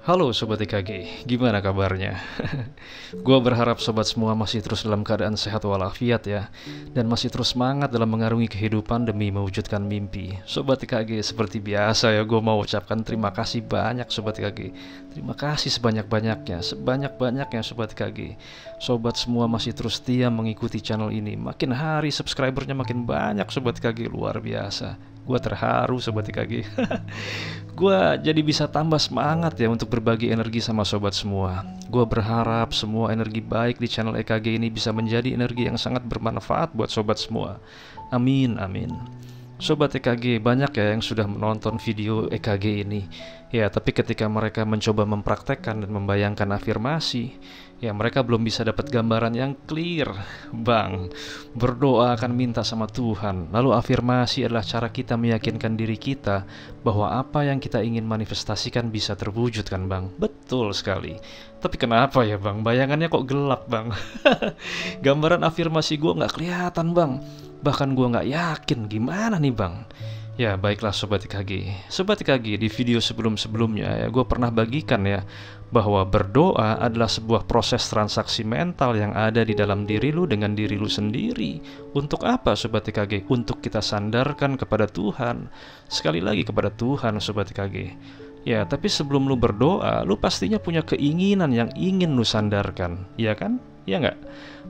Halo Sobat EKG, gimana kabarnya? Gua berharap sobat semua masih terus dalam keadaan sehat walafiat ya, dan masih terus semangat dalam mengarungi kehidupan demi mewujudkan mimpi. Sobat EKG, seperti biasa ya, gue mau ucapkan terima kasih banyak Sobat EKG. Terima kasih sebanyak-banyaknya, sebanyak-banyaknya Sobat EKG. Sobat semua masih terus setia mengikuti channel ini. Makin hari subscribernya makin banyak Sobat EKG, luar biasa. Gue terharu Sobat EKG. Gue jadi bisa tambah semangat ya untuk berbagi energi sama sobat semua. Gue berharap semua energi baik di channel EKG ini bisa menjadi energi yang sangat bermanfaat buat sobat semua. Amin, amin. Sobat EKG, banyak ya yang sudah menonton video EKG ini. Ya, tapi ketika mereka mencoba mempraktekkan dan membayangkan afirmasi, ya mereka belum bisa dapat gambaran yang clear. Bang, berdoa akan minta sama Tuhan. Lalu afirmasi adalah cara kita meyakinkan diri kita bahwa apa yang kita ingin manifestasikan bisa terwujud kan Bang? Betul sekali. Tapi kenapa ya Bang? Bayangannya kok gelap Bang? Gambaran afirmasi gue nggak kelihatan Bang. Bahkan gue nggak yakin gimana nih Bang. Ya baiklah Sobat EKG. Sobat EKG, di video sebelum-sebelumnya ya gue pernah bagikan ya bahwa berdoa adalah sebuah proses transaksi mental yang ada di dalam diri lu dengan diri lu sendiri. Untuk apa Sobat EKG? Untuk kita sandarkan kepada Tuhan. Sekali lagi kepada Tuhan Sobat EKG. Ya, tapi sebelum lu berdoa, lu pastinya punya keinginan yang ingin lu sandarkan, ya kan? Ya nggak?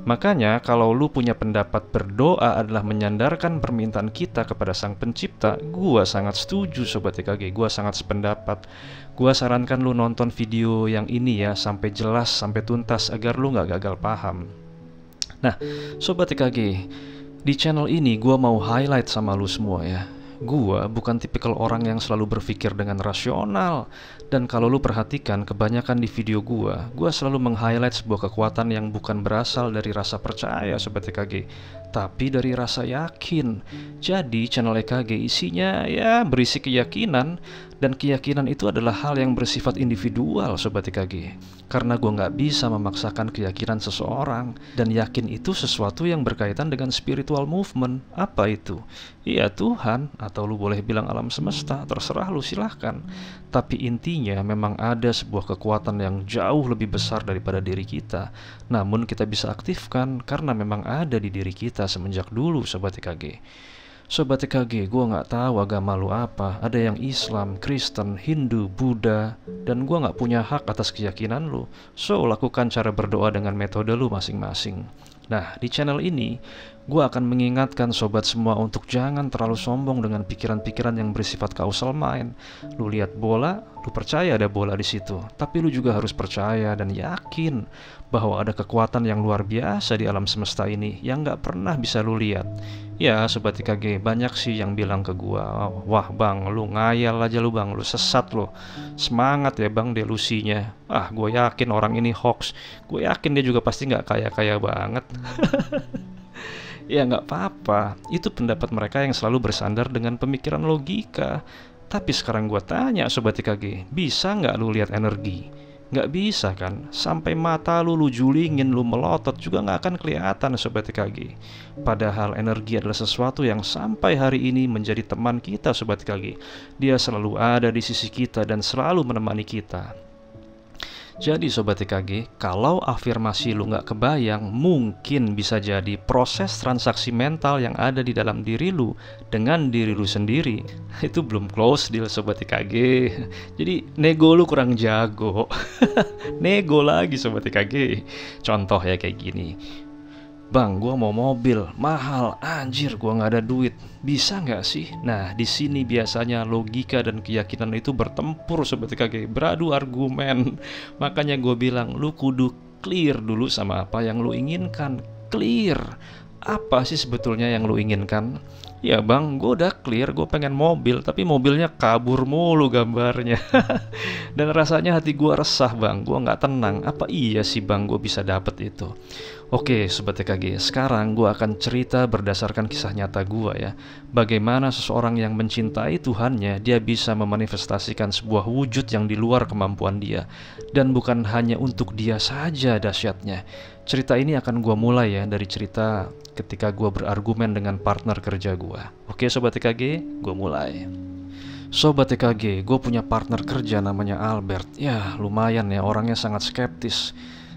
Makanya kalau lu punya pendapat berdoa adalah menyandarkan permintaan kita kepada Sang Pencipta, gua sangat setuju Sobat EKG, gua sangat sependapat. Gua sarankan lu nonton video yang ini ya, sampai jelas, sampai tuntas, agar lu nggak gagal paham. Nah, Sobat EKG, di channel ini gua mau highlight sama lu semua ya. Gua bukan tipikal orang yang selalu berpikir dengan rasional. Dan kalau lu perhatikan kebanyakan di video gua selalu meng-highlight sebuah kekuatan yang bukan berasal dari rasa percaya Sobat EKG, tapi dari rasa yakin. Jadi channel EKG isinya ya berisi keyakinan. Dan keyakinan itu adalah hal yang bersifat individual Sobat EKG. Karena gue nggak bisa memaksakan keyakinan seseorang. Dan yakin itu sesuatu yang berkaitan dengan spiritual movement. Apa itu? Iya Tuhan, atau lu boleh bilang alam semesta, terserah lu silahkan. Tapi intinya memang ada sebuah kekuatan yang jauh lebih besar daripada diri kita. Namun kita bisa aktifkan karena memang ada di diri kita semenjak dulu Sobat EKG. Sobat EKG, gue gak tahu agama lu apa. Ada yang Islam, Kristen, Hindu, Buddha. Dan gue gak punya hak atas keyakinan lu. So, lakukan cara berdoa dengan metode lu masing-masing. Nah, di channel ini, gue akan mengingatkan sobat semua untuk jangan terlalu sombong dengan pikiran-pikiran yang bersifat causal mind. Lu lihat bola, lu percaya ada bola di situ. Tapi lu juga harus percaya dan yakin bahwa ada kekuatan yang luar biasa di alam semesta ini yang gak pernah bisa lu lihat. Ya Sobat EKG, banyak sih yang bilang ke gua, wah bang, lu ngayal aja lu bang, lu sesat lu. Semangat ya bang delusinya. Ah, gue yakin orang ini hoax. Gue yakin dia juga pasti gak kaya-kaya banget. Ya nggak apa-apa, itu pendapat mereka yang selalu bersandar dengan pemikiran logika. Tapi sekarang gue tanya Sobat EKG, bisa nggak lu lihat energi? Nggak bisa kan? Sampai mata lu julingin, lu melotot juga nggak akan kelihatan Sobat EKG. Padahal energi adalah sesuatu yang sampai hari ini menjadi teman kita Sobat EKG. Dia selalu ada di sisi kita dan selalu menemani kita. Jadi Sobat EKG, kalau afirmasi lu nggak kebayang, mungkin bisa jadi proses transaksi mental yang ada di dalam diri lu dengan diri lu sendiri itu belum close deal Sobat EKG. Jadi nego lu kurang jago. Nego lagi Sobat EKG. Contoh ya kayak gini. Bang, gua mau mobil mahal, anjir gua nggak ada duit, bisa nggak sih? Nah, di sini biasanya logika dan keyakinan itu bertempur Sobat EKG, beradu argumen. Makanya gue bilang, lu kudu clear dulu sama apa yang lu inginkan. Clear, apa sih sebetulnya yang lu inginkan? Ya bang, gue udah clear, gue pengen mobil, tapi mobilnya kabur mulu gambarnya. Dan rasanya hati gue resah bang, gue nggak tenang. Apa iya sih bang gue bisa dapet itu? Oke Sobat EKG, sekarang gue akan cerita berdasarkan kisah nyata gue ya. Bagaimana seseorang yang mencintai Tuhannya, dia bisa memanifestasikan sebuah wujud yang di luar kemampuan dia. Dan bukan hanya untuk dia saja dahsyatnya. Cerita ini akan gue mulai ya dari cerita ketika gue berargumen dengan partner kerja gue. Oke Sobat EKG, gue mulai. Sobat TKG, gue punya partner kerja namanya Albert. Ya, lumayan ya, orangnya sangat skeptis.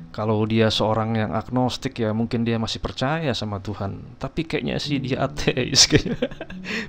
Kalau dia seorang yang agnostik ya mungkin dia masih percaya sama Tuhan. Tapi kayaknya sih dia ateis kayaknya.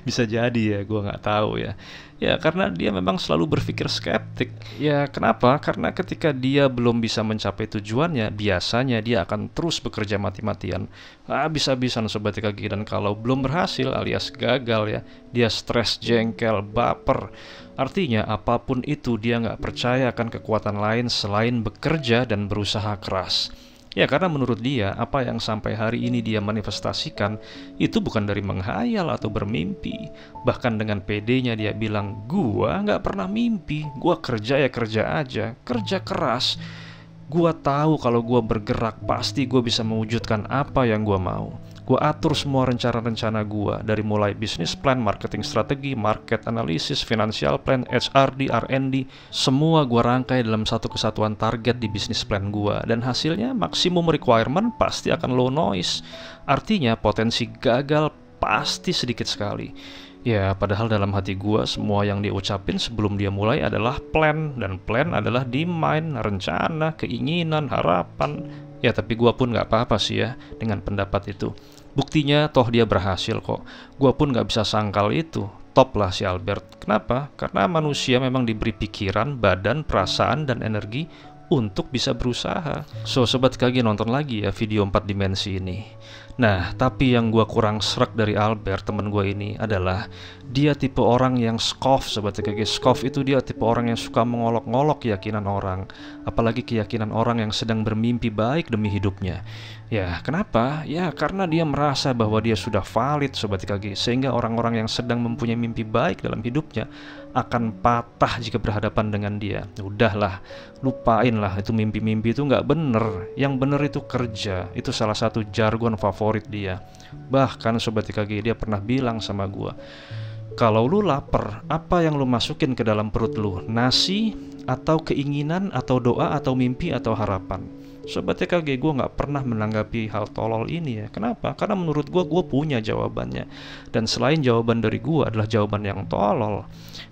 Bisa jadi ya, gue nggak tahu ya. Ya karena dia memang selalu berpikir skeptik. Ya kenapa? Karena ketika dia belum bisa mencapai tujuannya, biasanya dia akan terus bekerja mati-matian, habis-habisan Sobat TKG. Dan kalau belum berhasil alias gagal ya, dia stres, jengkel, baper. Artinya apapun itu dia nggak percaya akan kekuatan lain selain bekerja dan berusaha keras. Ya karena menurut dia apa yang sampai hari ini dia manifestasikan itu bukan dari menghayal atau bermimpi. Bahkan dengan pedenya dia bilang, gua nggak pernah mimpi, gua kerja ya kerja aja, kerja keras. Gua tahu kalau gua bergerak pasti gua bisa mewujudkan apa yang gua mau. Gua atur semua rencana-rencana gua, dari mulai bisnis plan, marketing strategi, market analysis, financial plan, HRD, R&D, semua gua rangkai dalam satu kesatuan target di bisnis plan gua, dan hasilnya maksimum requirement pasti akan low noise. Artinya potensi gagal pasti sedikit sekali. Ya, padahal dalam hati gua semua yang dia ucapin sebelum dia mulai adalah plan, dan plan adalah demand, rencana, keinginan, harapan. Ya, tapi gua pun nggak apa-apa sih ya dengan pendapat itu. Buktinya toh dia berhasil kok. Gua pun nggak bisa sangkal itu. Top lah si Albert. Kenapa? Karena manusia memang diberi pikiran, badan, perasaan, dan energi untuk bisa berusaha. So, Sobat KG nonton lagi ya video 4 dimensi ini. Nah, tapi yang gua kurang srek dari Albert, temen gua ini, adalah dia tipe orang yang scoff, Sobat KG. Scoff itu dia tipe orang yang suka mengolok-ngolok keyakinan orang, apalagi keyakinan orang yang sedang bermimpi baik demi hidupnya. Ya, kenapa? Ya, karena dia merasa bahwa dia sudah valid, Sobat KG, sehingga orang-orang yang sedang mempunyai mimpi baik dalam hidupnya akan patah jika berhadapan dengan dia. Udahlah, lupain lah itu mimpi-mimpi itu nggak bener. Yang bener itu kerja. Itu salah satu jargon favorit dia. Bahkan Sobat TKG dia pernah bilang sama gua, kalau lu lapar, apa yang lu masukin ke dalam perut lu? Nasi atau keinginan atau doa atau mimpi atau harapan? Sobat TKG, gue nggak pernah menanggapi hal tolol ini ya. Kenapa? Karena menurut gue punya jawabannya. Dan selain jawaban dari gue adalah jawaban yang tolol.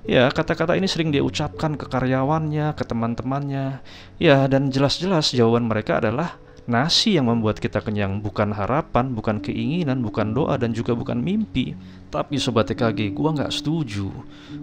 Ya, kata-kata ini sering dia ucapkan ke karyawannya, ke teman-temannya. Ya, dan jelas-jelas jawaban mereka adalah nasi yang membuat kita kenyang, bukan harapan, bukan keinginan, bukan doa, dan juga bukan mimpi. Tapi Sobat TKG, gue nggak setuju.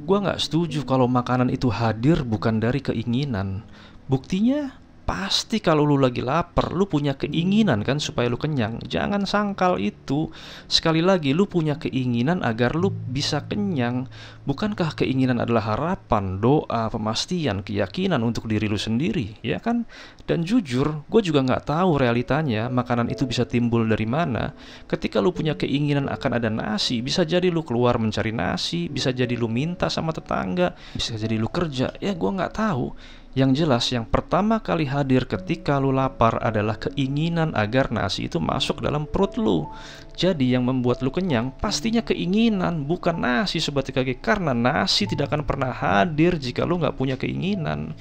Gue nggak setuju kalau makanan itu hadir bukan dari keinginan. Buktinya, pasti kalau lu lagi lapar, lu punya keinginan kan supaya lu kenyang. Jangan sangkal itu. Sekali lagi, lu punya keinginan agar lu bisa kenyang. Bukankah keinginan adalah harapan, doa, pemastian, keyakinan untuk diri lu sendiri, ya kan? Dan jujur, gue juga nggak tahu realitanya makanan itu bisa timbul dari mana. Ketika lu punya keinginan akan ada nasi, bisa jadi lu keluar mencari nasi, bisa jadi lu minta sama tetangga, bisa jadi lu kerja. Ya gue nggak tahu. Yang jelas, yang pertama kali hadir ketika lu lapar adalah keinginan agar nasi itu masuk dalam perut lu. Jadi yang membuat lu kenyang pastinya keinginan, bukan nasi, Sobat TKG. Karena nasi tidak akan pernah hadir jika lu nggak punya keinginan.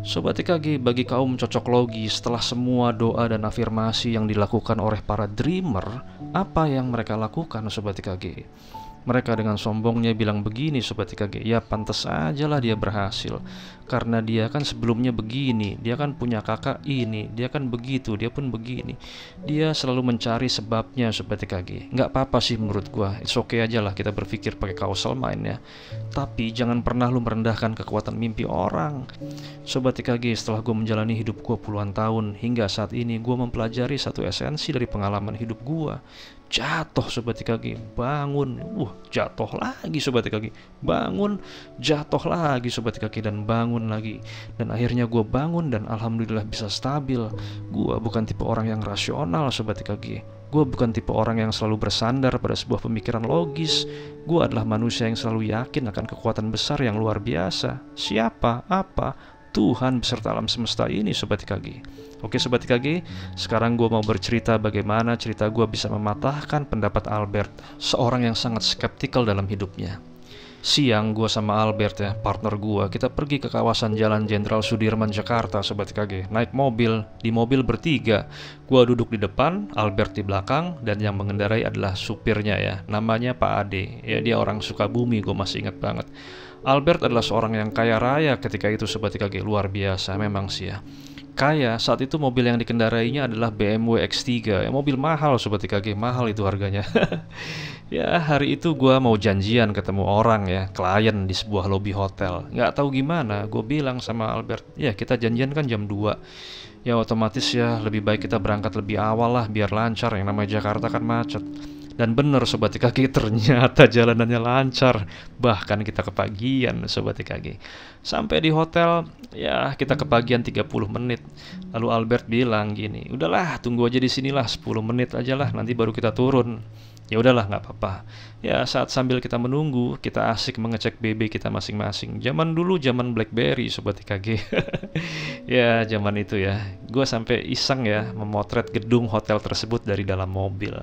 Sobat TKG, bagi kaum cocok logi, setelah semua doa dan afirmasi yang dilakukan oleh para dreamer, apa yang mereka lakukan, Sobat TKG? Mereka dengan sombongnya bilang begini, Sobat TKG, ya pantas aja lah dia berhasil. Karena dia kan sebelumnya begini, dia kan punya kakak ini, dia kan begitu, dia pun begini. Dia selalu mencari sebabnya, Sobat TKG. Nggak apa-apa sih menurut gua, it's okay aja lah kita berpikir pakai causal mind ya. Tapi jangan pernah lu merendahkan kekuatan mimpi orang. Sobat TKG, setelah gua menjalani hidup gua puluhan tahun, hingga saat ini gua mempelajari satu esensi dari pengalaman hidup gua. Jatuh, Sobat TKG, bangun, jatuh lagi, Sobat TKG, bangun, jatuh lagi, Sobat TKG, dan bangun lagi. Dan akhirnya gue bangun dan alhamdulillah bisa stabil. Gue bukan tipe orang yang rasional, Sobat TKG. Gue bukan tipe orang yang selalu bersandar pada sebuah pemikiran logis. Gue adalah manusia yang selalu yakin akan kekuatan besar yang luar biasa. Siapa? Apa? Tuhan beserta alam semesta ini, Sobat TKG. Oke Sobat TKG, sekarang gue mau bercerita bagaimana cerita gue bisa mematahkan pendapat Albert, seorang yang sangat skeptikal dalam hidupnya. Siang gue sama Albert ya, partner gue, kita pergi ke kawasan Jalan Jenderal Sudirman, Jakarta, Sobat TKG. Naik mobil, di mobil bertiga. Gue duduk di depan, Albert di belakang, dan yang mengendarai adalah supirnya ya, namanya Pak Ade. Ya dia orang Sukabumi, gue masih ingat banget. Albert adalah seorang yang kaya raya ketika itu Sobat TKG, luar biasa memang sih ya. Kaya, saat itu mobil yang dikendarainya adalah BMW X3, ya, mobil mahal Sobat TKG, mahal itu harganya. Ya, hari itu gua mau janjian ketemu orang ya, klien di sebuah lobi hotel. Nggak tahu gimana, gue bilang sama Albert, ya kita janjian kan jam 2. Ya otomatis ya lebih baik kita berangkat lebih awal lah biar lancar, yang namanya Jakarta kan macet. Dan bener Sobat TKG, ternyata jalanannya lancar. Bahkan kita kepagian Sobat TKG. Sampai di hotel ya kita kepagian 30 menit. Lalu Albert bilang gini, udahlah tunggu aja di sinilah 10 menit aja lah, nanti baru kita turun. Ya udahlah nggak apa-apa. Ya saat sambil kita menunggu, kita asik mengecek BB kita masing-masing. Zaman dulu zaman BlackBerry Sobat TKG. Ya zaman itu ya. Gue sampai iseng ya memotret gedung hotel tersebut dari dalam mobil.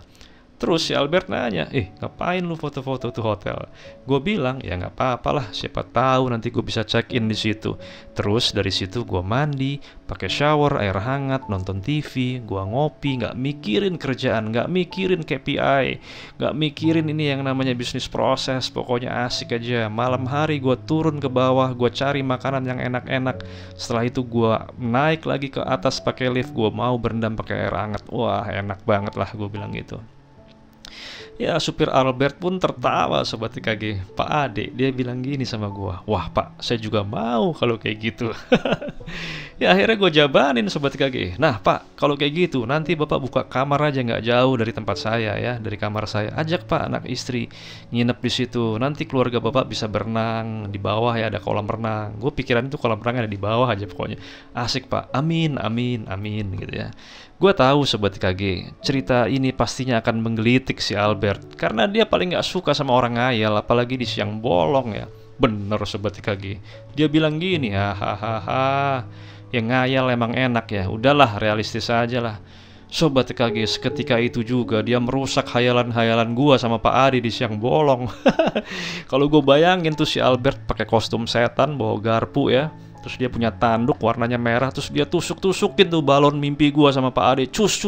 Terus si Albert nanya, ngapain lu foto-foto tuh hotel? Gue bilang, ya nggak apa-apalah, siapa tahu nanti gue bisa check in di situ. Terus dari situ gue mandi, pakai shower, air hangat, nonton TV, gue ngopi, nggak mikirin kerjaan, nggak mikirin KPI, nggak mikirin ini yang namanya bisnis proses, pokoknya asik aja. Malam hari gue turun ke bawah, gue cari makanan yang enak-enak. Setelah itu gue naik lagi ke atas pakai lift, gue mau berendam pakai air hangat. Wah enak banget lah, gue bilang gitu. Ya supir Albert pun tertawa Sobat TKG. Pak Ade, dia bilang gini sama gua, wah Pak, saya juga mau kalau kayak gitu. Ya akhirnya gue jabanin Sobat TKG. Nah Pak, kalau kayak gitu nanti Bapak buka kamar aja nggak jauh dari tempat saya ya, dari kamar saya. Ajak Pak anak istri nginep di situ. Nanti keluarga Bapak bisa berenang di bawah ya, ada kolam renang. Gue pikiran itu kolam renang ada di bawah aja pokoknya. Asik Pak, amin amin amin gitu ya. Gue tahu Sobat TKG, cerita ini pastinya akan menggelitik si Albert karena dia paling gak suka sama orang ngayal, apalagi di siang bolong ya. Bener Sobat TKG, dia bilang gini, hahaha, yang ngayal emang enak ya, udahlah realistis aja lah. Sobat TKG, seketika itu juga dia merusak hayalan-hayalan gua sama Pak Adi di siang bolong. Kalau gue bayangin tuh si Albert pakai kostum setan, bawa garpu ya. Terus dia punya tanduk warnanya merah, terus dia tusuk-tusukin tuh balon mimpi gua sama Pak Ade. Cus,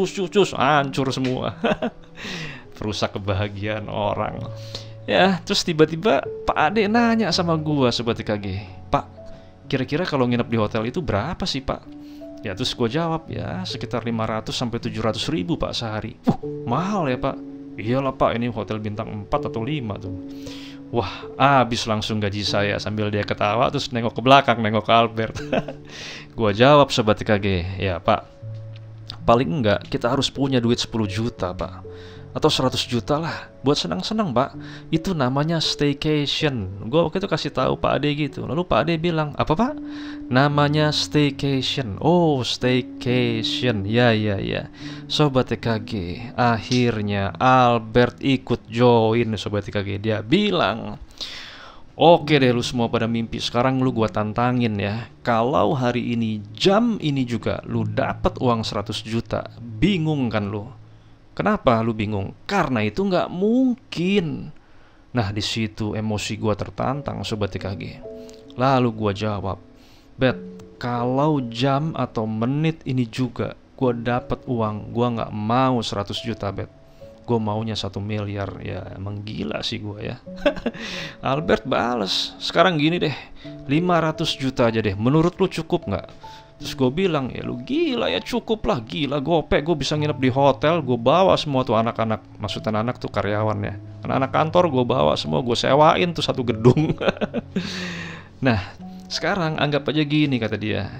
hancur semua. Perusak kebahagiaan orang. Ya, terus tiba-tiba Pak Ade nanya sama gua Sobat TKG, Pak, kira-kira kalau nginep di hotel itu berapa sih Pak? Ya terus gua jawab, ya sekitar 500 sampai 700 ribu Pak sehari. Mahal ya Pak? Iyalah Pak, ini hotel bintang 4 atau 5 tuh. Wah, habis langsung gaji saya, sambil dia ketawa terus nengok ke belakang, nengok ke Albert. Gua jawab Sobat TKG, ya Pak, paling enggak kita harus punya duit 10 juta Pak, atau 100 juta lah, buat senang-senang Pak. Itu namanya staycation. Gua waktu itu kasih tahu Pak Ade gitu. Lalu Pak Ade bilang, apa Pak? Namanya staycation. Oh, staycation. Ya. Sobat TKG, akhirnya Albert ikut join Sobat TKG. Dia bilang, oke deh lu semua pada mimpi, sekarang lu gua tantangin ya. Kalau hari ini, jam ini juga lu dapat uang 100 juta, bingung kan lu? Kenapa lu bingung? Karena itu nggak mungkin. Nah di situ emosi gua tertantang Sobat TKG. Lalu gua jawab, Bet, kalau jam atau menit ini juga gua dapat uang, gua nggak mau 100 juta Bet. Gue maunya 1 miliar. Ya emang gila sih gue ya. Albert bales, sekarang gini deh, 500 juta aja deh, menurut lu cukup nggak? Terus gue bilang, ya lu gila ya, cukup lah, gila gopek, gue bisa nginep di hotel, gue bawa semua tuh anak-anak, maksudnya anak tuh karyawannya, anak-anak kantor gue bawa semua, gue sewain tuh satu gedung. Nah sekarang anggap aja gini kata dia,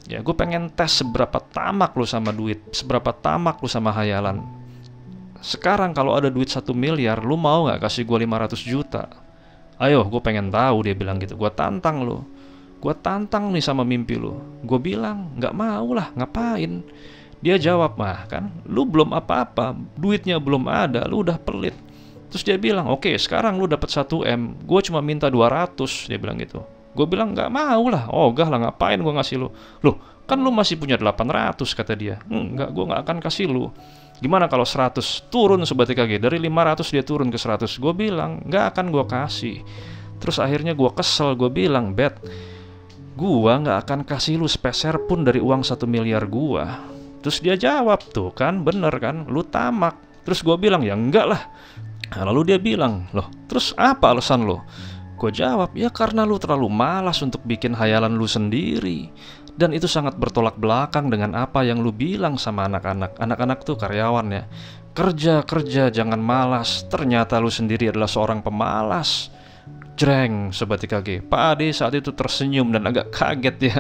ya gue pengen tes seberapa tamak lu sama duit, seberapa tamak lu sama hayalan. Sekarang kalau ada duit 1 miliar, lu mau gak kasih gue 500 juta? Ayo, gue pengen tahu, dia bilang gitu. Gue tantang lu. Gue tantang nih sama mimpi lu. Gue bilang, gak mau lah, ngapain? Dia jawab, mah kan, lu belum apa-apa, duitnya belum ada, lu udah pelit. Terus dia bilang, oke, sekarang lu dapat 1 M, gue cuma minta 200, dia bilang gitu. Gue bilang, gak mau lah, ogah lah, ngapain gue ngasih lu? Loh, kan lu masih punya 800, kata dia. Enggak, gue gak akan kasih lu. Gimana kalau 100? Turun Sobat TKG, dari 500 dia turun ke 100. Gue bilang, gak akan gue kasih. Terus akhirnya gue kesel, gue bilang, Bet, gue gak akan kasih lu sepeser pun dari uang 1 miliar gue. Terus dia jawab, tuh kan, bener kan, lu tamak. Terus gue bilang, ya enggak lah. Nah, lalu dia bilang, loh, terus apa alasan lo? Gue jawab, ya karena lu terlalu malas untuk bikin hayalan lu sendiri. Dan itu sangat bertolak belakang dengan apa yang lu bilang sama anak-anak. Anak-anak tuh karyawan ya. Kerja, kerja, jangan malas. Ternyata lu sendiri adalah seorang pemalas. Jreng, Sobat IKG. Pak Ade saat itu tersenyum dan agak kaget ya.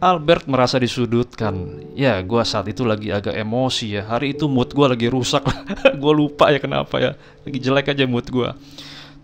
Albert merasa disudutkan. Ya, gue saat itu lagi agak emosi ya. Hari itu mood gue lagi rusak. Gue lupa ya kenapa ya. Lagi jelek aja mood gue.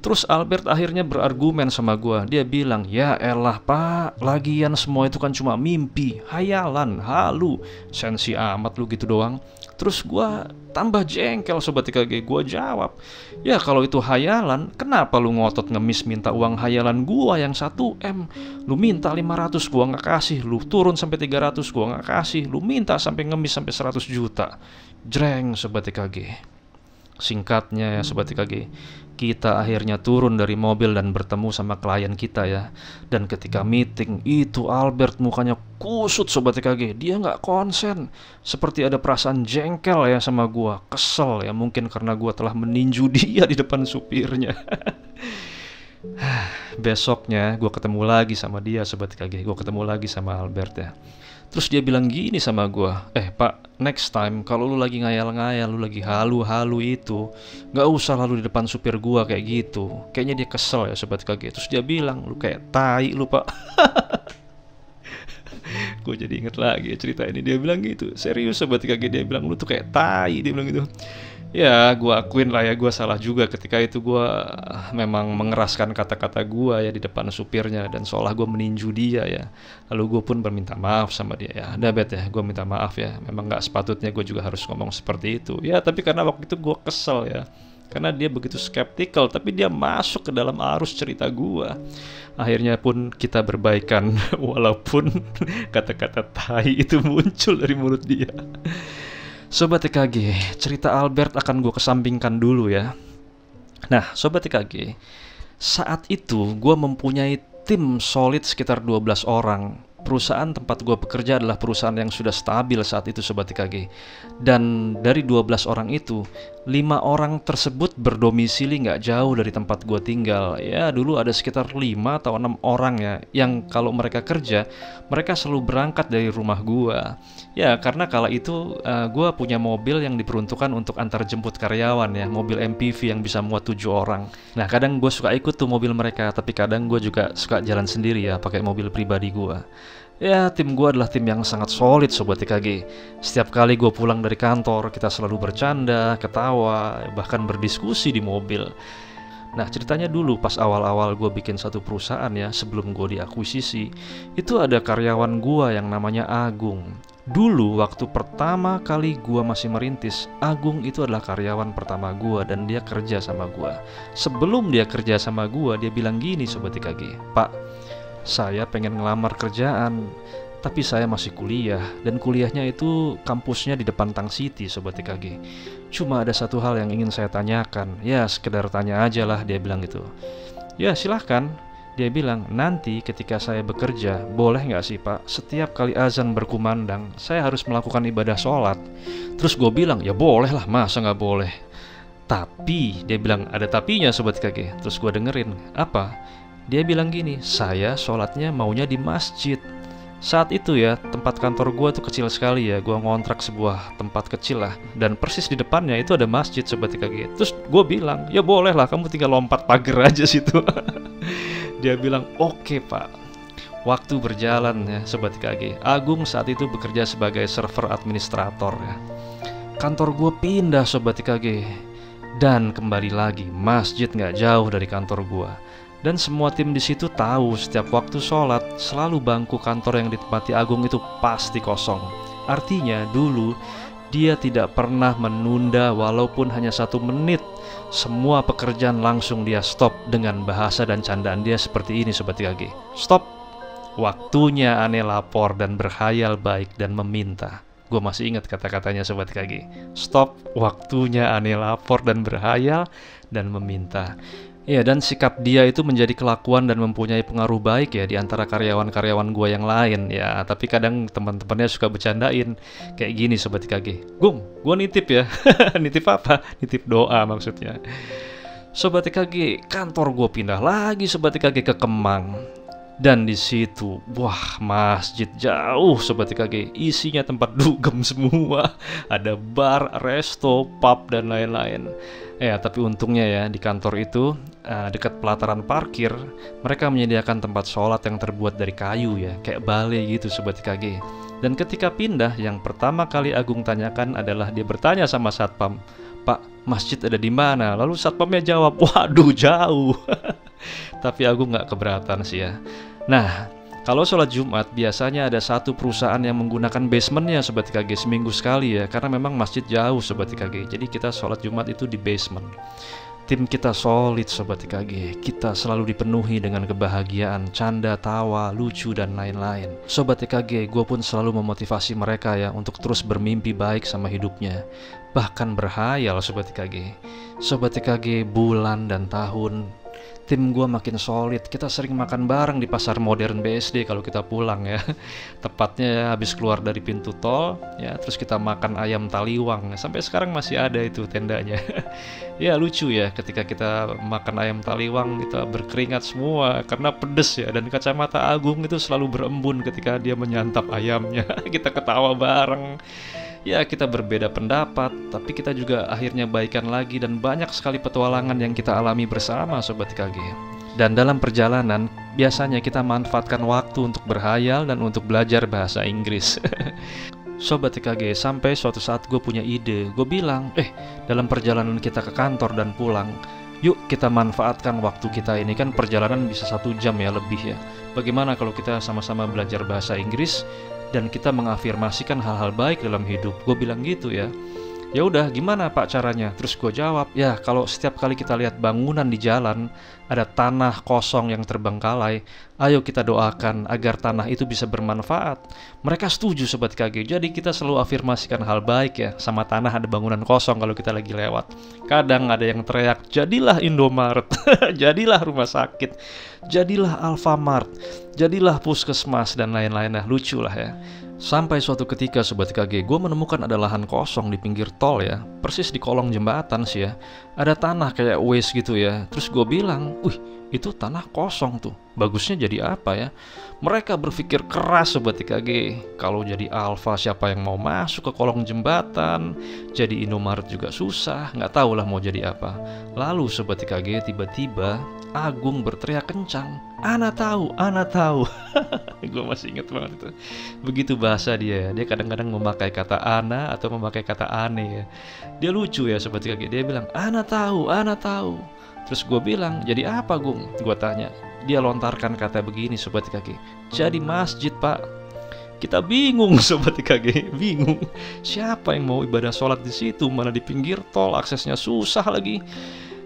Terus Albert akhirnya berargumen sama gue. Dia bilang, ya elah pak, lagian semua itu kan cuma mimpi, hayalan, halu. Sensi amat lu gitu doang. Terus gue tambah jengkel Sobat IKG. Gue jawab, ya kalau itu hayalan, kenapa lu ngotot ngemis minta uang hayalan gue yang 1M? Lu minta 500 gue gak kasih. Lu turun sampai 300 gue gak kasih. Lu minta sampai ngemis sampai 100 juta. Jreng Sobat IKG. Singkatnya ya Sobat IKG, kita akhirnya turun dari mobil dan bertemu sama klien kita ya. Dan ketika meeting itu Albert mukanya kusut Sobat IKG. Dia gak konsen, seperti ada perasaan jengkel ya sama gua. Kesel ya, mungkin karena gua telah meninju dia di depan supirnya. Besoknya gue ketemu lagi sama dia Sobat IKG. Gue ketemu lagi sama Albert ya. Terus dia bilang gini sama gue, pak, next time kalau lu lagi ngayal-ngayal, lu lagi halu-halu itu, gak usah lalu di depan supir gue kayak gitu. Kayaknya dia kesel ya Sobat IKG. Terus dia bilang, lu kayak tai lu pak. Gue jadi inget lagi ya cerita ini. Dia bilang gitu, serius Sobat IKG. Dia bilang, lu tuh kayak tai. Dia bilang gitu. Ya, gue akuin lah ya, gue salah juga ketika itu. Gue memang mengeraskan kata-kata gue ya di depan supirnya, dan seolah gue meninju dia ya. Lalu gue pun berminta maaf sama dia ya. Udah Bet ya, gue minta maaf ya. Memang gak sepatutnya gue juga harus ngomong seperti itu. Ya, tapi karena waktu itu gue kesel ya. Karena dia begitu skeptikal, tapi dia masuk ke dalam arus cerita gue. Akhirnya pun kita berbaikan, walaupun kata-kata tai itu muncul dari mulut dia. Sobat IKG, cerita Albert akan gue kesampingkan dulu ya. Nah, Sobat IKG, saat itu gue mempunyai tim solid sekitar 12 orang. Perusahaan tempat gue bekerja adalah perusahaan yang sudah stabil saat itu Sobat IKG. Dan dari 12 orang itu, 5 orang tersebut berdomisili gak jauh dari tempat gue tinggal. Ya dulu ada sekitar 5 atau 6 orang ya, yang kalau mereka kerja, mereka selalu berangkat dari rumah gue. Ya karena kala itu gue punya mobil yang diperuntukkan untuk antar jemput karyawan ya. Mobil MPV yang bisa muat 7 orang. Nah kadang gue suka ikut tuh mobil mereka, tapi kadang gue juga suka jalan sendiri ya, pakai mobil pribadi gue. Ya, tim gue adalah tim yang sangat solid Sobat IKG. Setiap kali gue pulang dari kantor, kita selalu bercanda, ketawa, bahkan berdiskusi di mobil. Nah, ceritanya dulu pas awal-awal gue bikin satu perusahaan ya, sebelum gue diakuisisi, itu ada karyawan gue yang namanya Agung. Dulu waktu pertama kali gue masih merintis, Agung itu adalah karyawan pertama gue dan dia kerja sama gue. Sebelum dia kerja sama gue, dia bilang gini Sobat IKG, Pak, saya pengen ngelamar kerjaan, tapi saya masih kuliah, dan kuliahnya itu kampusnya di depan Tang City Sobat IKG. Cuma ada satu hal yang ingin saya tanyakan. Ya sekedar tanya aja lah, dia bilang gitu. Ya silahkan. Dia bilang, nanti ketika saya bekerja, boleh gak sih pak, setiap kali azan berkumandang, saya harus melakukan ibadah sholat. Terus gue bilang, ya boleh lah, masa gak boleh. Tapi, dia bilang, ada tapinya Sobat IKG. Terus gue dengerin, apa? Dia bilang gini, saya sholatnya maunya di masjid. Saat itu ya, tempat kantor gue tuh kecil sekali ya. Gue ngontrak sebuah tempat kecil lah, dan persis di depannya itu ada masjid Sobat IKG. Terus gue bilang, ya boleh lah, kamu tinggal lompat pagar aja situ. Dia bilang, oke pak. Waktu berjalan ya Sobat IKG. Agung saat itu bekerja sebagai server administrator ya. Kantor gue pindah Sobat IKG. Dan kembali lagi, masjid gak jauh dari kantor gue. Dan semua tim di situ tahu setiap waktu sholat selalu bangku kantor yang ditempati Agung itu pasti kosong. Artinya dulu dia tidak pernah menunda walaupun hanya 1 menit. Semua pekerjaan langsung dia stop dengan bahasa dan candaan dia seperti ini Sobat IKG. Stop. Waktunya aneh lapor dan berkhayal baik dan meminta. Gue masih ingat kata-katanya Sobat IKG. Stop. Waktunya aneh lapor dan berkhayal dan meminta. Ya, dan sikap dia itu menjadi kelakuan dan mempunyai pengaruh baik ya di antara karyawan-karyawan gue yang lain ya. Tapi kadang teman-temannya suka bercandain kayak gini Sobat IKG. Gung, gue nitip ya. Nitip apa? Nitip doa maksudnya. Sobat TKG, kantor gue pindah lagi Sobat TKG ke Kemang. Dan di situ, wah, masjid jauh Sobat TKG, isinya tempat dugem semua. Ada bar, resto, pub, dan lain-lain. Ya, tapi untungnya ya, di kantor itu, dekat pelataran parkir, mereka menyediakan tempat sholat yang terbuat dari kayu ya, kayak balai gitu Sobat TKG. Dan ketika pindah, yang pertama kali Agung tanyakan adalah dia bertanya sama satpam, "Pak, masjid ada di mana?" Lalu satpamnya jawab, "Waduh, jauh." Tapi Agung nggak keberatan sih ya. Nah, kalau sholat Jumat biasanya ada satu perusahaan yang menggunakan basementnya Sobat TKG seminggu sekali ya, karena memang masjid jauh Sobat TKG. Jadi kita sholat Jumat itu di basement. Tim kita solid Sobat TKG. Kita selalu dipenuhi dengan kebahagiaan, canda, tawa, lucu, dan lain-lain. Sobat TKG, gue pun selalu memotivasi mereka ya untuk terus bermimpi baik sama hidupnya. Bahkan berhayal Sobat TKG. Sobat TKG, bulan dan tahun, tim gue makin solid. Kita sering makan bareng di pasar modern BSD kalau kita pulang ya. Tepatnya habis keluar dari pintu tol ya, terus kita makan ayam taliwang. Sampai sekarang masih ada itu tendanya. Ya lucu ya, ketika kita makan ayam taliwang kita berkeringat semua karena pedes ya. Dan kacamata Agung itu selalu berembun ketika dia menyantap ayamnya. Kita ketawa bareng. Ya, kita berbeda pendapat, tapi kita juga akhirnya baikan lagi dan banyak sekali petualangan yang kita alami bersama Sobat TKG. Dan dalam perjalanan, biasanya kita manfaatkan waktu untuk berhayal dan untuk belajar bahasa Inggris. Sobat TKG, sampai suatu saat gue punya ide. Gue bilang, dalam perjalanan kita ke kantor dan pulang, yuk kita manfaatkan waktu kita ini, kan perjalanan bisa 1 jam ya lebih ya. Bagaimana kalau kita sama-sama belajar bahasa Inggris dan kita mengafirmasikan hal-hal baik dalam hidup. Gue bilang gitu ya. Ya udah, gimana Pak caranya? Terus gue jawab, ya kalau setiap kali kita lihat bangunan di jalan ada tanah kosong yang terbengkalai, ayo kita doakan agar tanah itu bisa bermanfaat. Mereka setuju Sobat KG. Jadi kita selalu afirmasikan hal baik ya, sama tanah ada bangunan kosong kalau kita lagi lewat. Kadang ada yang teriak, jadilah Indomaret, jadilah rumah sakit, jadilah Alfamart, jadilah puskesmas, dan lain-lain. Nah, lucu lah ya. Sampai suatu ketika Sobat KG, gue menemukan ada lahan kosong di pinggir tol ya, persis di kolong jembatan sih ya. Ada tanah kayak waste gitu ya. Terus gue bilang, wih, itu tanah kosong tuh, bagusnya jadi apa ya? Mereka berpikir keras Sobat TKG. Kalau jadi Alfa siapa yang mau masuk ke kolong jembatan? Jadi Indomaret juga susah, nggak tahu lah mau jadi apa. Lalu Sobat TKG, tiba-tiba Agung berteriak kencang, "Ana tahu, Ana tahu." Gue masih inget banget itu. Begitu bahasa dia. Dia kadang-kadang memakai kata ana atau memakai kata ane ya. Dia lucu ya Sobat TKG. Dia bilang, "Ana tahu, Ana tahu." Terus gue bilang, "Jadi apa Gung?" Gue tanya. Dia lontarkan kata begini Sobat TKG, "Jadi masjid Pak." Kita bingung Sobat TKG, bingung. Siapa yang mau ibadah sholat di situ? Mana di pinggir tol, aksesnya susah lagi.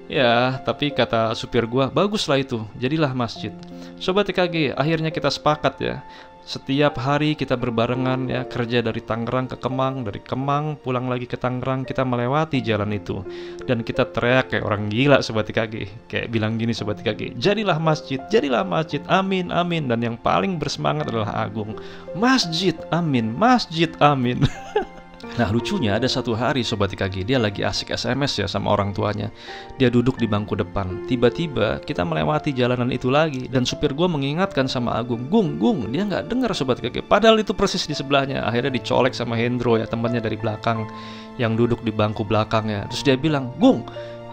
Ya, tapi kata supir gua, baguslah itu, jadilah masjid. Sobat TKG, akhirnya kita sepakat ya. Setiap hari kita berbarengan ya, kerja dari Tangerang ke Kemang, dari Kemang pulang lagi ke Tangerang, kita melewati jalan itu. Dan kita teriak kayak orang gila Sobat TKG. Kayak bilang gini Sobat TKG, jadilah masjid, amin, amin. Dan yang paling bersemangat adalah Agung. Masjid, amin, masjid, amin. Nah lucunya ada satu hari Sobat TKG, dia lagi asik SMS ya sama orang tuanya. Dia duduk di bangku depan. Tiba-tiba kita melewati jalanan itu lagi. Dan supir gue mengingatkan sama Agung, Gung, dia nggak dengar Sobat TKG. Padahal itu persis di sebelahnya. Akhirnya dicolek sama Hendro ya, temannya dari belakang, yang duduk di bangku belakangnya. Terus dia bilang, Gung,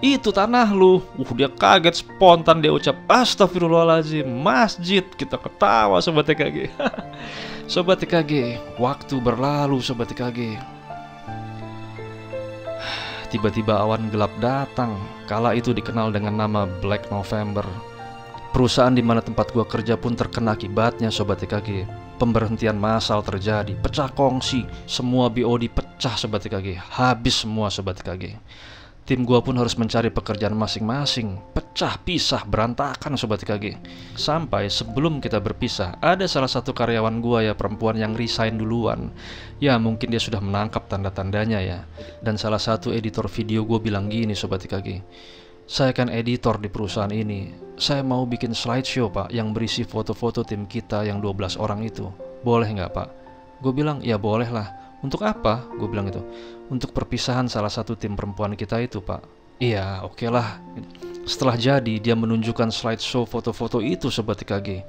itu tanah lu. Dia kaget, spontan dia ucap, astagfirullahaladzim, masjid. Kita ketawa Sobat TKG. Sobat TKG, waktu berlalu Sobat TKG. Tiba-tiba awan gelap datang. Kala itu dikenal dengan nama Black November. Perusahaan di mana tempat gua kerja pun terkena akibatnya Sobat TKG. Pemberhentian massal terjadi, pecah kongsi, semua BOD pecah Sobat TKG. Habis semua Sobat TKG. Tim gua pun harus mencari pekerjaan masing-masing. Pecah, pisah, berantakan Sobat TKG. Sampai sebelum kita berpisah, ada salah satu karyawan gua ya, perempuan yang resign duluan. Ya mungkin dia sudah menangkap tanda-tandanya ya. Dan salah satu editor video gua bilang gini Sobat TKG, "Saya kan editor di perusahaan ini. Saya mau bikin slideshow Pak, yang berisi foto-foto tim kita yang 12 orang itu. Boleh nggak Pak?" Gue bilang, "Ya boleh lah." "Untuk apa?" Gue bilang itu. "Untuk perpisahan salah satu tim perempuan kita itu Pak." "Iya, oke lah." Setelah jadi, dia menunjukkan slideshow foto-foto itu Sobat TKG.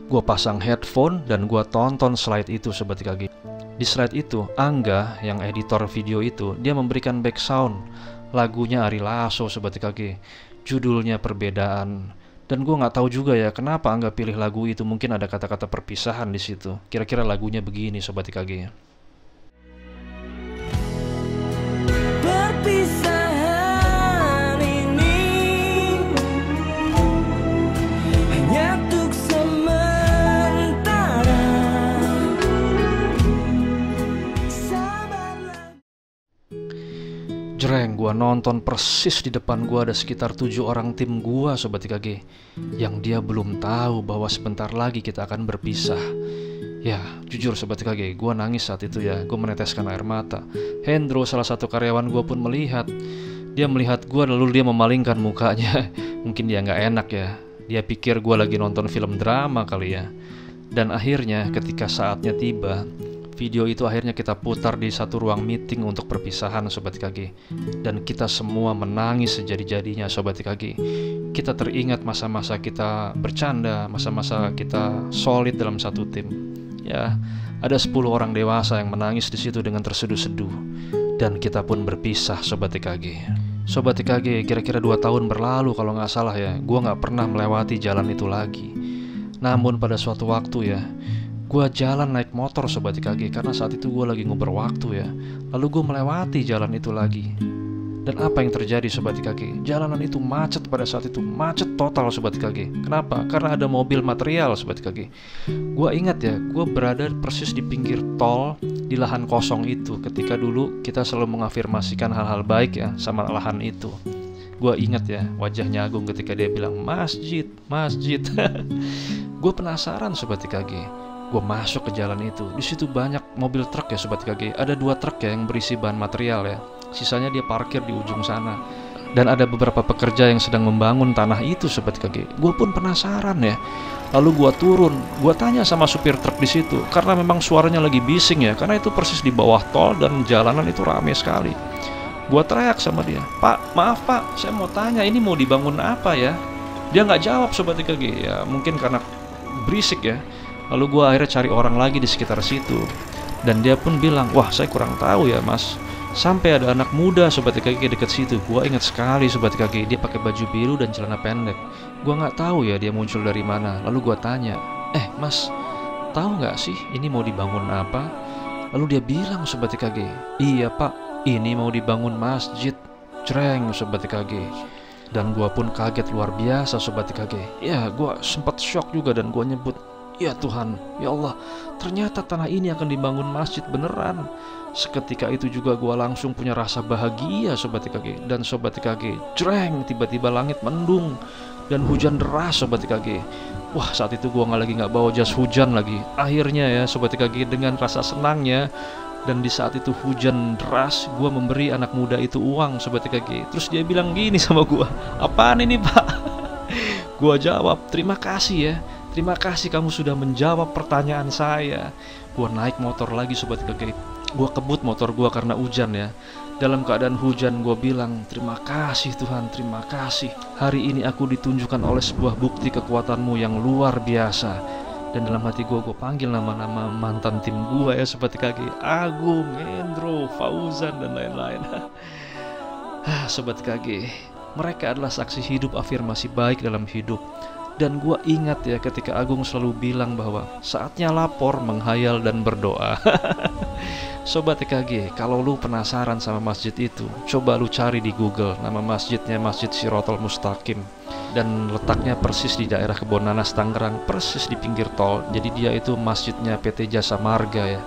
Gua pasang headphone dan gua tonton slide itu Sobat TKG. Di slide itu, Angga yang editor video itu, dia memberikan back sound lagunya Ari Lasso Sobat TKG. Judulnya Perbedaan. Dan gue nggak tahu juga ya kenapa Angga pilih lagu itu. Mungkin ada kata-kata perpisahan di situ. Kira-kira lagunya begini Sobat TKG. Perpisahan ini hanya untuk sementara. Jreng, gua nonton persis di depan gua ada sekitar 7 orang tim gua Sobat TKG, yang dia belum tahu bahwa sebentar lagi kita akan berpisah. Ya, jujur Sobat TKG, gua nangis saat itu ya. Gua meneteskan air mata. Hendro, salah satu karyawan gua pun melihat. Dia melihat gua lalu dia memalingkan mukanya. Mungkin dia nggak enak ya. Dia pikir gua lagi nonton film drama kali ya. Dan akhirnya ketika saatnya tiba, video itu akhirnya kita putar di satu ruang meeting untuk perpisahan Sobat TKG. Dan kita semua menangis sejadi-jadinya Sobat TKG. Kita teringat masa-masa kita bercanda, masa-masa kita solid dalam satu tim. Ya, ada 10 orang dewasa yang menangis di situ dengan terseduh-seduh. Dan kita pun berpisah Sobat TKG. Sobat TKG, kira-kira 2 tahun berlalu kalau nggak salah ya. Gua nggak pernah melewati jalan itu lagi. Namun pada suatu waktu ya, gua jalan naik motor Sobat TKG, karena saat itu gua lagi nguber waktu ya. Lalu gua melewati jalan itu lagi. Dan apa yang terjadi Sobat TKG? Jalanan itu macet pada saat itu, macet total Sobat TKG. Kenapa? Karena ada mobil material Sobat TKG. Gua ingat ya, gua berada persis di pinggir tol, di lahan kosong itu. Ketika dulu kita selalu mengafirmasikan hal-hal baik ya sama lahan itu. Gua ingat ya wajahnya Agung ketika dia bilang masjid, masjid. Gue penasaran Sobat TKG. Gue masuk ke jalan itu. Di situ banyak mobil truk ya Sobat TKG. Ada 2 truk ya yang berisi bahan material ya. Sisanya dia parkir di ujung sana. Dan ada beberapa pekerja yang sedang membangun tanah itu Sobat TKG. Gue pun penasaran ya. Lalu gue turun. Gue tanya sama supir truk di situ. Karena memang suaranya lagi bising ya. Karena itu persis di bawah tol dan jalanan itu ramai sekali. Gue teriak sama dia, "Pak, maaf Pak, saya mau tanya ini mau dibangun apa ya?" Dia nggak jawab Sobat TKG. Ya mungkin karena berisik ya. Lalu gue akhirnya cari orang lagi di sekitar situ. Dan dia pun bilang, "Wah, saya kurang tahu ya Mas. Sampai ada anak muda Sobat TKG dekat situ." Gue ingat sekali Sobat TKG, dia pakai baju biru dan celana pendek. Gue nggak tahu ya dia muncul dari mana. Lalu gue tanya, Mas, tahu nggak sih ini mau dibangun apa?" Lalu dia bilang Sobat TKG, "Iya Pak, ini mau dibangun masjid." Jreng Sobat TKG. Dan gue pun kaget luar biasa Sobat TKG. Ya gue sempat shock juga dan gue nyebut, "Ya Tuhan, ya Allah, ternyata tanah ini akan dibangun masjid beneran." Seketika itu juga gue langsung punya rasa bahagia Sobat TKG. Dan Sobat TKG, jreng, tiba-tiba langit mendung dan hujan deras Sobat TKG. Wah, saat itu gue nggak bawa jas hujan lagi. Akhirnya ya Sobat TKG, dengan rasa senangnya dan di saat itu hujan deras, gue memberi anak muda itu uang Sobat TKG. Terus dia bilang gini sama gue, "Apaan ini Pak?" Gue jawab, "Terima kasih ya. Terima kasih kamu sudah menjawab pertanyaan saya." Gue naik motor lagi Sobat TKG. Gue kebut motor gue karena hujan ya. Dalam keadaan hujan gue bilang, "Terima kasih Tuhan, terima kasih. Hari ini aku ditunjukkan oleh sebuah bukti kekuatanmu yang luar biasa." Dan dalam hati gue panggil nama-nama mantan tim gue ya Sobat TKG. Agung, Hendro, Fauzan dan lain-lain. Sobat TKG, mereka adalah saksi hidup afirmasi baik dalam hidup. Dan gue ingat ya ketika Agung selalu bilang bahwa saatnya lapor, menghayal dan berdoa. Sobat TKG, kalau lu penasaran sama masjid itu, coba lu cari di Google. Nama masjidnya Masjid Shirathul Mustaqim. Dan letaknya persis di daerah Kebonanas, Tangerang, persis di pinggir tol. Jadi dia itu masjidnya PT Jasa Marga ya.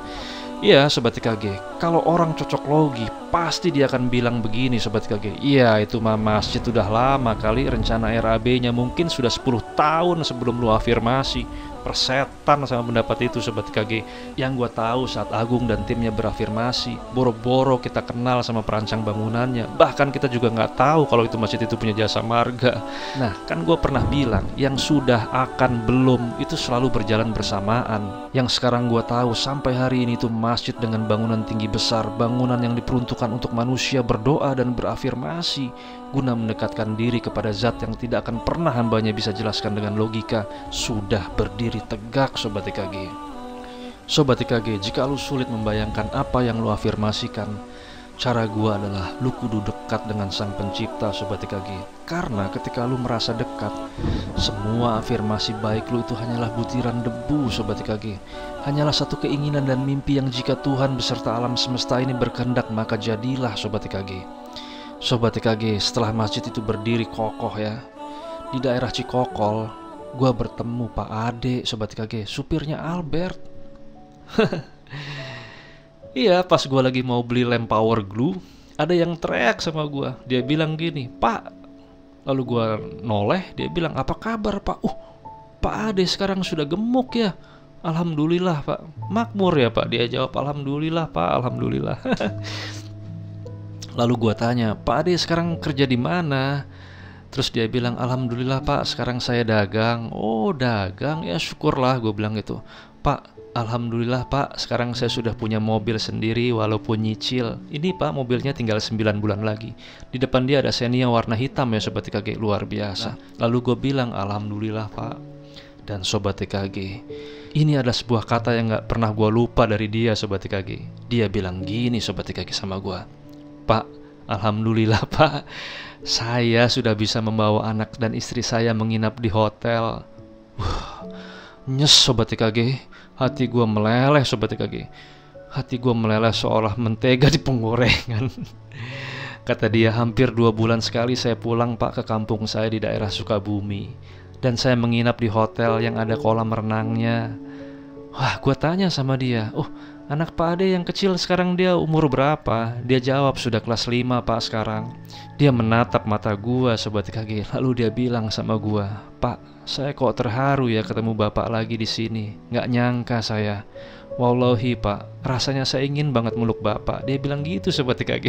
Iya Sobat TKG, kalau orang cocok logi pasti dia akan bilang begini Sobat TKG. Iya, itu mah masjid udah lama kali, rencana RAB-nya mungkin sudah 10 tahun sebelum lu afirmasi. Persetan sama pendapat itu Sobat TKG. Yang gue tahu saat Agung dan timnya berafirmasi, boro-boro kita kenal sama perancang bangunannya. Bahkan kita juga nggak tahu kalau itu masjid itu punya Jasa Marga. Nah kan gue pernah bilang, yang sudah, akan, belum itu selalu berjalan bersamaan. Yang sekarang gue tahu sampai hari ini itu masjid dengan bangunan tinggi besar, bangunan yang diperuntukkan untuk manusia berdoa dan berafirmasi guna mendekatkan diri kepada zat yang tidak akan pernah hambanya bisa jelaskan dengan logika, sudah berdiri tegak Sobat TKG. Sobat TKG, jika lu sulit membayangkan apa yang lu afirmasikan, cara gua adalah lu kudu dekat dengan Sang Pencipta Sobat TKG. Karena ketika lu merasa dekat, semua afirmasi baik lu itu hanyalah butiran debu Sobat TKG. Hanyalah satu keinginan dan mimpi yang jika Tuhan beserta alam semesta ini berkehendak maka jadilah Sobat TKG. Sobat TKG, setelah masjid itu berdiri kokoh ya, di daerah Cikokol, gua bertemu Pak Ade Sobat TKG, supirnya Albert. Iya, pas gue lagi mau beli lem power glue, ada yang teriak sama gue. Dia bilang gini, "Pak." Lalu gue noleh, dia bilang, "Apa kabar Pak?" Pak Ade sekarang sudah gemuk ya." "Alhamdulillah Pak." "Makmur ya Pak?" Dia jawab, "Alhamdulillah Pak, Alhamdulillah." Lalu gue tanya, "Pak Ade sekarang kerja di mana?" Terus dia bilang, "Alhamdulillah Pak, sekarang saya dagang." "Oh dagang, ya syukurlah," gue bilang gitu. "Pak, alhamdulillah Pak, sekarang saya sudah punya mobil sendiri walaupun nyicil. Ini Pak, mobilnya tinggal 9 bulan lagi. Di depan dia ada Xenia warna hitam ya Sobat TKG, luar biasa." Lalu gue bilang, "Alhamdulillah Pak." Dan Sobat TKG, ini adalah sebuah kata yang gak pernah gue lupa dari dia Sobat TKG. Dia bilang gini Sobat TKG sama gue, "Pak, alhamdulillah Pak, saya sudah bisa membawa anak dan istri saya menginap di hotel." Nyes Sobat TKG, hati gue meleleh Sobat TKG. Hati gue meleleh seolah mentega di penggorengan. Kata dia, "Hampir 2 bulan sekali saya pulang Pak ke kampung saya di daerah Sukabumi. Dan saya menginap di hotel yang ada kolam renangnya." Wah, gue tanya sama dia, "Anak Pak Ade yang kecil sekarang dia umur berapa?" Dia jawab, "Sudah kelas 5 Pak sekarang." Dia menatap mata gue Sobat TKG. Lalu dia bilang sama gue, "Pak, saya kok terharu ya ketemu Bapak lagi di sini. Nggak nyangka saya. Wallahi Pak, rasanya saya ingin banget meluk Bapak." Dia bilang gitu Sobat TKG.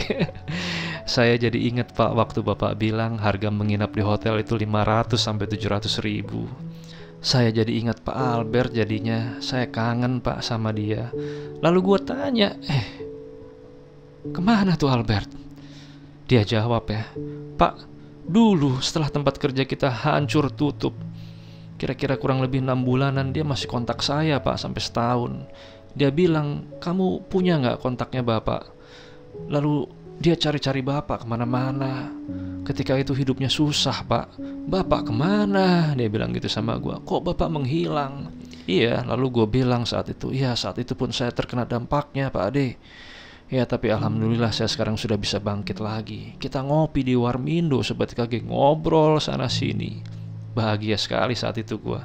Saya jadi ingat Pak waktu Bapak bilang harga menginap di hotel itu 500 sampai 700 ribu. Saya jadi ingat Pak Albert jadinya. Saya kangen Pak sama dia. Lalu gue tanya, "Kemana tuh Albert?" Dia jawab ya, "Pak, dulu setelah tempat kerja kita hancur tutup, kira-kira kurang lebih 6 bulanan dia masih kontak saya Pak sampai setahun. Dia bilang, 'Kamu punya nggak kontaknya Bapak?' Lalu dia cari-cari Bapak kemana-mana. Ketika itu hidupnya susah Pak. 'Bapak kemana?' Dia bilang gitu sama gue. 'Kok Bapak menghilang?' Iya, lalu gue bilang saat itu, 'Iya, saat itu pun saya terkena dampaknya Pak Ade. Ya, tapi alhamdulillah saya sekarang sudah bisa bangkit lagi. Kita ngopi di Warmindo Sobat TKG, ngobrol sana sini.' Bahagia sekali saat itu gue.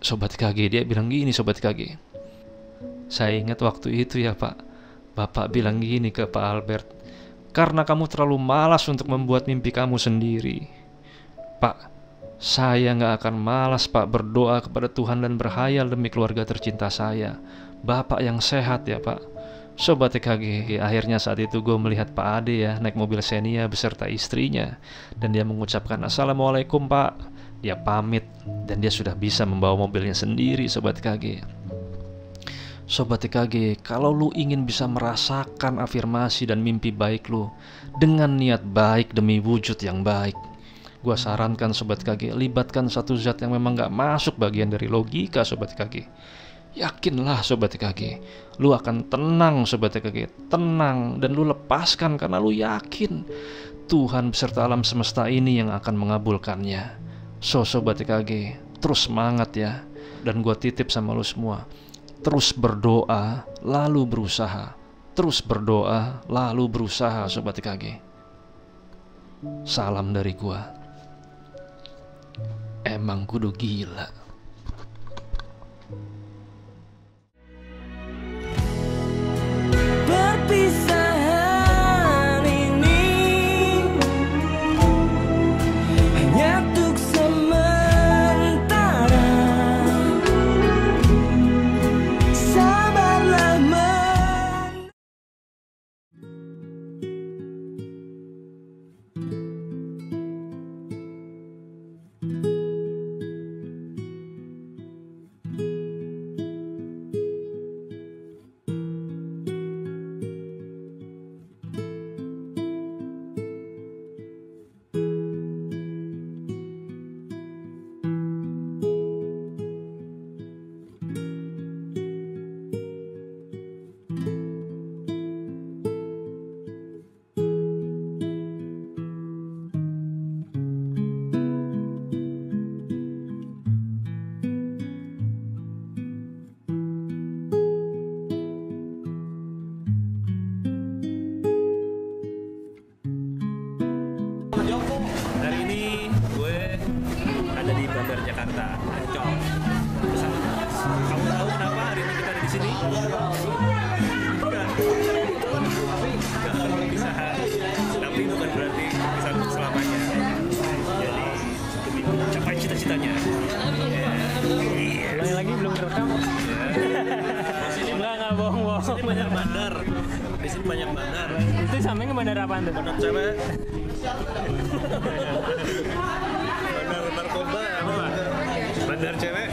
Sobat TKG, dia bilang gini Sobat TKG, "Saya ingat waktu itu ya Pak, Bapak bilang gini ke Pak Albert, 'Karena kamu terlalu malas untuk membuat mimpi kamu sendiri.' Pak, saya gak akan malas Pak berdoa kepada Tuhan dan berhayal demi keluarga tercinta saya. Bapak yang sehat ya Pak." Sobat TKG, akhirnya saat itu gue melihat Pak Ade ya naik mobil Xenia beserta istrinya. Dan dia mengucapkan, "Assalamualaikum Pak." Dia pamit dan dia sudah bisa membawa mobilnya sendiri Sobat TKG. Sobat TKG, kalau lu ingin bisa merasakan afirmasi dan mimpi baik lu dengan niat baik demi wujud yang baik, gua sarankan Sobat TKG, libatkan satu zat yang memang gak masuk bagian dari logika Sobat TKG. Yakinlah Sobat TKG, lu akan tenang Sobat TKG, tenang, dan lu lepaskan karena lu yakin Tuhan beserta alam semesta ini yang akan mengabulkannya. So Sobat TKG, terus semangat ya. Dan gua titip sama lu semua, terus berdoa, lalu berusaha. Terus berdoa, lalu berusaha Sobat TKG. Salam dari gua. Emang kudu gila. Perpisahan ini hanya untuk sementara. Sabarlah sini. Bisa, tapi bukan berarti bisa untuk selamanya. Jadi capai cita-citanya. Ulangi lagi belum direkam. Enggak bohong. Di sini banyak bandar. Di sini banyak bandar. Itu sampingnya bandara apaan tuh? Bandar cewek. Bandar narkoba apa? Bandar cewek.